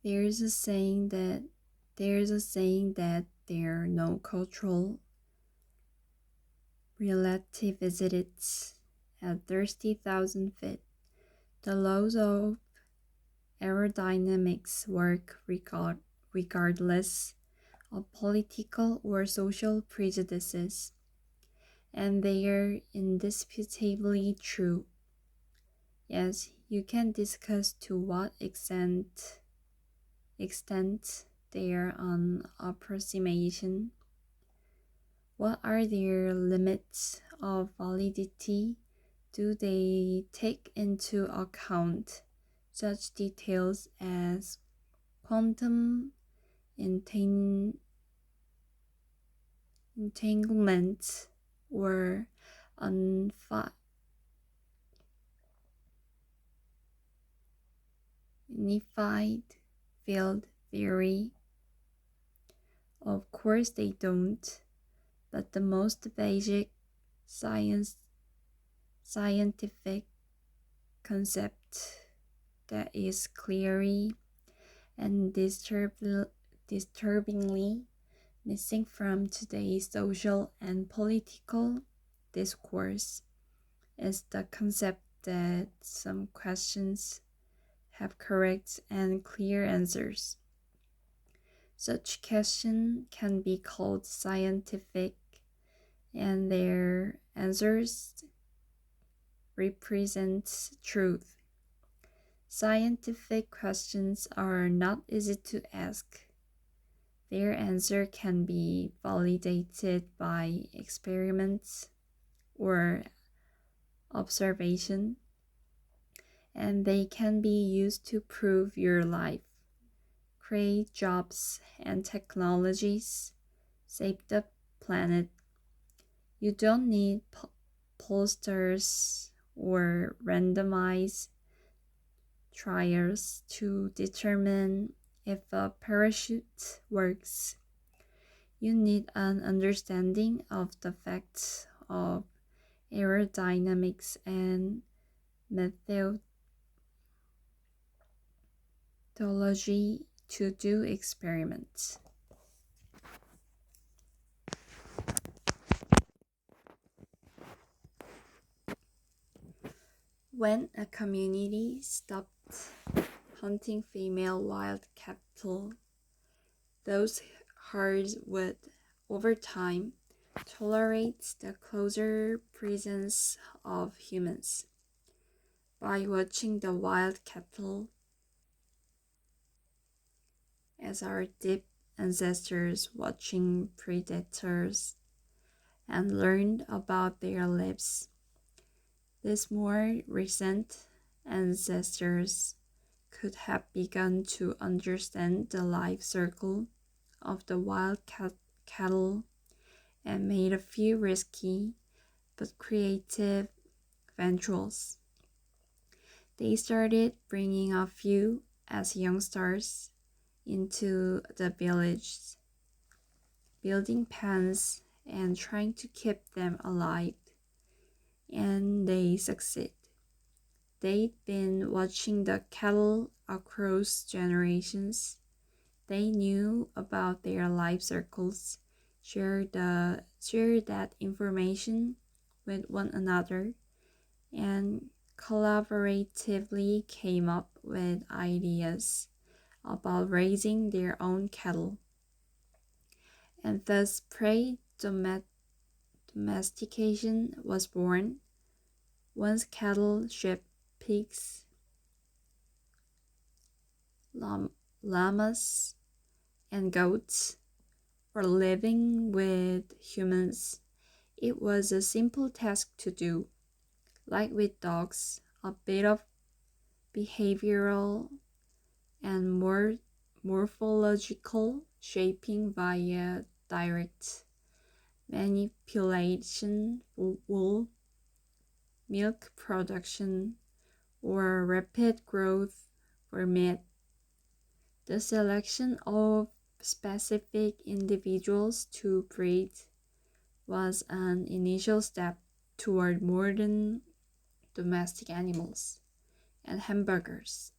There's a saying that there are no cultural relativists at 30,000 feet. The laws of aerodynamics work regardless of political or social prejudices, and they are indisputably true. Yes, you can discuss to what extent they are an approximation. What are their limits of validity? Do they take into account such details as quantum entanglement or unified field theory? Of course they don't, but the most basic scientific concept that is clearly and disturbingly missing from today's social and political discourse is the concept that some questions have correct and clear answers. Such questions can be called scientific, and their answers represent truth. Scientific questions are not easy to ask. Their answer can be validated by experiments or observation, and they can be used to prove your life, create jobs and technologies, save the planet. You don't need pollsters or randomized trials to determine if a parachute works. You need an understanding of the facts of aerodynamics and methodology to do experiments. When a community stopped hunting female wild cattle, those herds would, over time, tolerate the closer presence of humans. By watching the wild cattle as our deep ancestors watching predators and learned about their lives, these more recent ancestors could have begun to understand the life cycle of the wild cattle and made a few risky but creative ventures. They started bringing a few as youngsters into the villages, building pens and trying to keep them alive, and they succeed. They'd been watching the cattle across generations. They knew about their life circles, shared that information with one another, and collaboratively came up with ideas about raising their own cattle. And thus prey domestication was born. Once cattle, sheep, pigs, llamas, and goats were living with humans, it was a simple task to do. Like with dogs, a bit of behavioral and more morphological shaping via direct manipulation for wool, milk production, or rapid growth for meat. The selection of specific individuals to breed was an initial step toward modern domestic animals and hamburgers.